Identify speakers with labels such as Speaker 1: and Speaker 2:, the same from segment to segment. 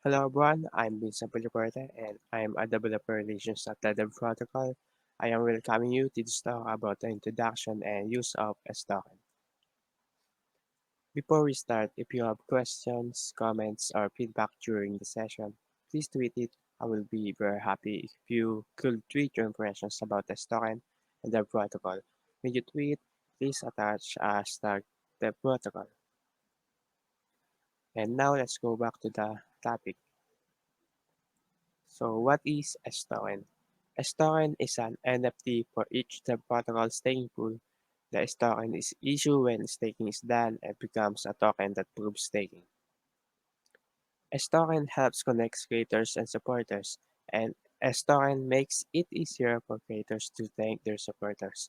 Speaker 1: Hello everyone, I'm Vincent Puliporte and I'm a developer relations at the Dev Protocol. I am welcoming you to this talk about the introduction and use of S token. Before we start, if you have questions, comments, or feedback during the session, please tweet it. I will be very happy if you could tweet your impressions about S token and the protocol. When you tweet, please attach hashtag the protocol. And now let's go back to the topic. So what is a token? A token is an NFT for each the protocol staking pool. The token is issued when staking is done and becomes a token that proves staking. A token helps connect creators and supporters, and a token makes it easier for creators to thank their supporters.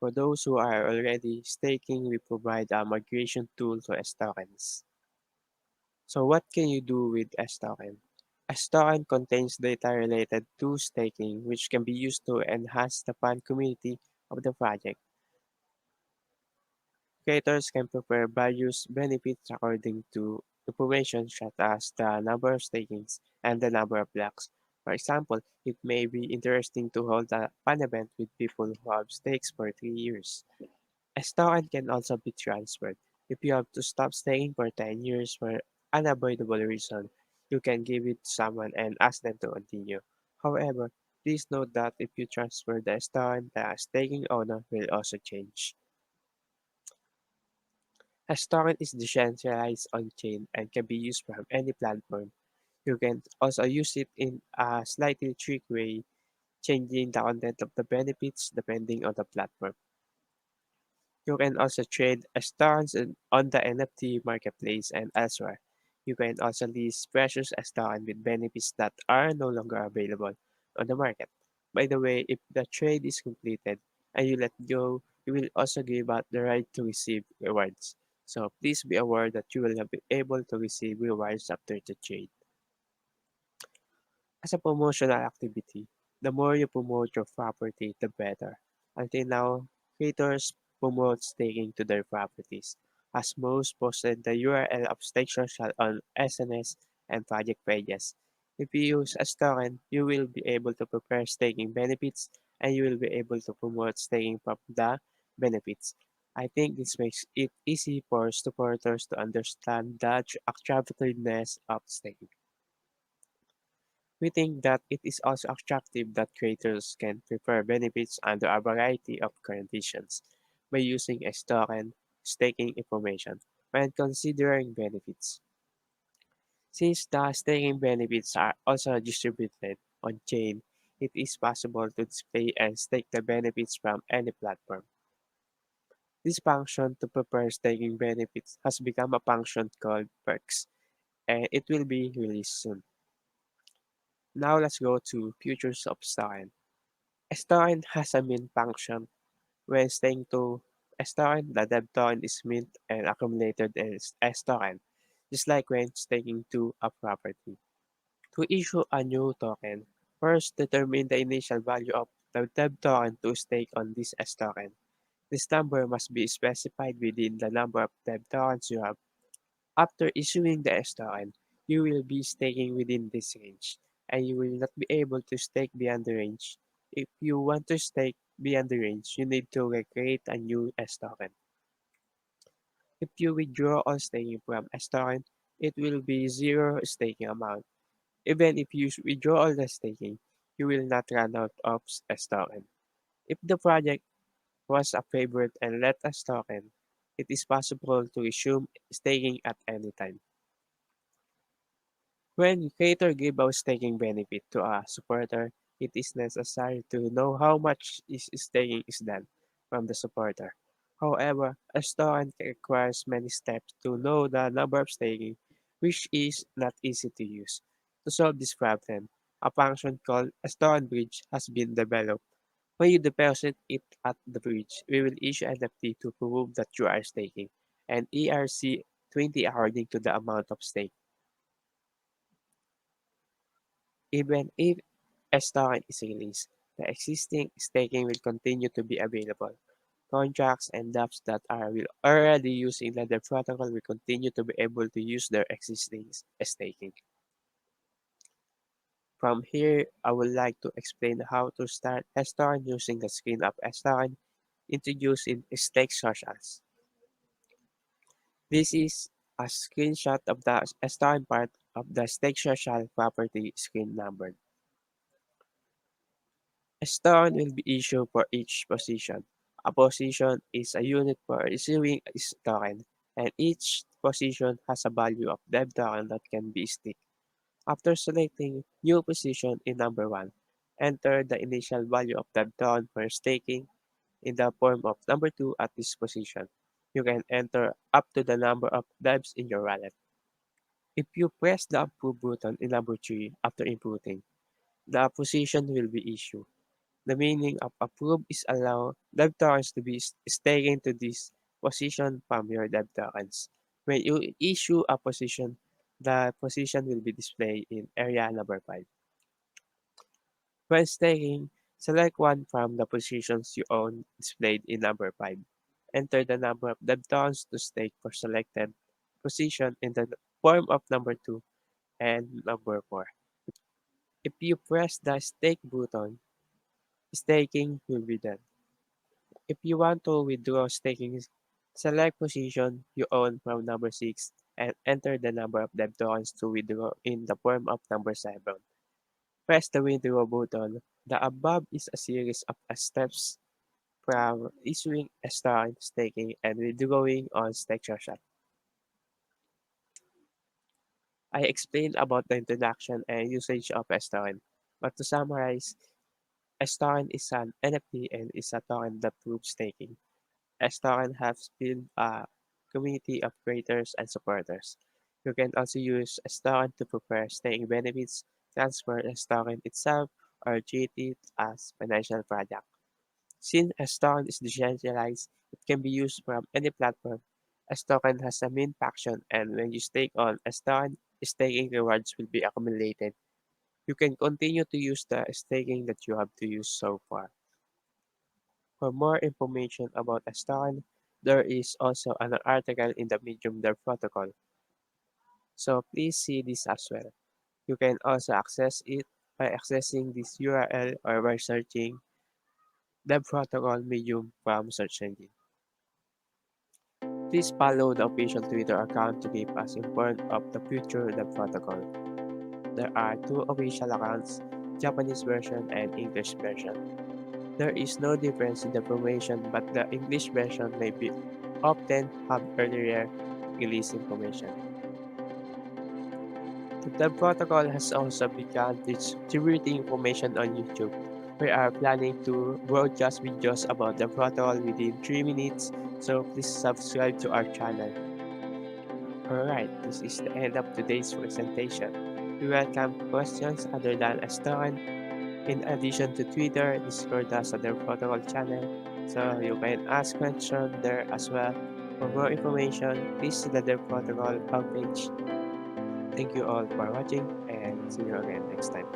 Speaker 1: For those who are already staking, we provide a migration tool to S tokens. So what can you do with S token? S token contains data related to staking which can be used to enhance the fan community of the project. Creators can prepare various benefits according to information such as the number of stakings and the number of blocks. For example, it may be interesting to hold a fan event with people who have stakes for 3 years. A token can also be transferred. If you have to stop staying for 10 years for unavoidable reason, you can give it to someone and ask them to continue. However, please note that if you transfer the token, the staking owner will also change. A token is decentralized on-chain and can be used from any platform. You can also use it in a slightly trick way, changing the content of the benefits depending on the platform. You can also trade tokens on the NFT marketplace and elsewhere. You can also list precious tokens with benefits that are no longer available on the market. By the way, if the trade is completed and you let go, you will also give up the right to receive rewards. So please be aware that you will be able to receive rewards after the trade. As a promotional activity, the more you promote your property, the better. Until now, creators promote staking to their properties, as most posted the URL of Stakes.social on SNS and project pages. If you use a token, you will be able to prepare staking benefits and you will be able to promote staking from the benefits. I think this makes it easy for supporters to understand the attractiveness of staking. We think that it is also attractive that creators can prefer benefits under a variety of conditions by using a token staking information when considering benefits. Since the staking benefits are also distributed on chain, it is possible to display and stake the benefits from any platform. This function to prepare staking benefits has become a function called perks, and it will be released soon. Now let's go to futures of token. Stoin has a mint function. When staying to Stoin, the dev token is mint and accumulated as Stoin, just like when staking to a property. To issue a new token, first determine the initial value of the dev token to stake on this token. This number must be specified within the number of dev tokens you have. After issuing the token, you will be staking within this range, and you will not be able to stake beyond the range. If you want to stake beyond the range, you need to recreate a new token. If you withdraw all staking from token, it will be zero staking amount. Even if you withdraw all the staking, you will not run out of token. If the project was a favorite and let token, it is possible to resume staking at any time. When creator give a staking benefit to a supporter, it is necessary to know how much is staking is done from the supporter. However, a token requires many steps to know the number of staking, which is not easy to use. To solve this problem, a function called a token bridge has been developed. When you deposit it at the bridge, we will issue an NFT to prove that you are staking, and ERC20 according to the amount of stake. Even if a token is released, the existing staking will continue to be available. Contracts and dApps that are already using the protocol will continue to be able to use their existing staking. From here, I would like to explain how to start a restaurant using the screen of a restaurant introduced in Stakes.socials. This is a screenshot of the restaurant part of the Stakes.social property screen numbered. A token will be issued for each position. A position is a unit for issuing a token, and each position has a value of dev token that can be staked. After selecting new position in number 1, enter the initial value of dev token for staking in the form of number 2 at this position. You can enter up to the number of devs in your wallet. If you press the approve button in number 3 after inputting, the position will be issued. The meaning of approve is allow dev tokens to be staking to this position from your dev tokens. When you issue a position, the position will be displayed in area number 5. When staking, select one from the positions you own displayed in number 5. Enter the number of dev tokens to stake for selected position in the form of number 2 and number 4. If you press the stake button, staking will be done. If you want to withdraw staking, select position you own from number 6 and enter the number of dev tokens to withdraw in the form of number 7. Press the withdraw button. The above is a series of steps from issuing a token, staking, and withdrawing on Stakes.social. I explained about the introduction and usage of a token, but to summarize, a token is an NFT and is a token that proves staking. S-Token has built a community of creators and supporters. You can also use S-Token to prepare staying benefits, transfer S-Token itself, or treat it as financial product. Since S-Token is decentralized, it can be used from any platform. S-Token has a main function, and when you stake on S-Token, staking rewards will be accumulated. You can continue to use the staking that you have to use so far. For more information about Astan, there is also an article in the Medium Dev protocol, so please see this as well. You can also access it by accessing this URL or by searching Dev Protocol Medium from search engine. Please follow the official Twitter account to keep us informed of the future Dev protocol. There are two official accounts, Japanese version and English version. There is no difference in the information, but the English version may be often have earlier release information. The protocol has also begun distributing information on YouTube. We are planning to broadcast videos about the protocol within 3 minutes, so please subscribe to our channel. Alright, this is the end of today's presentation. We welcome questions other than a student. In addition to Twitter, Discord has other protocol channel, so you can ask questions there as well. For more information, please see the Dev Protocol homepage. Thank you all for watching and see you again next time.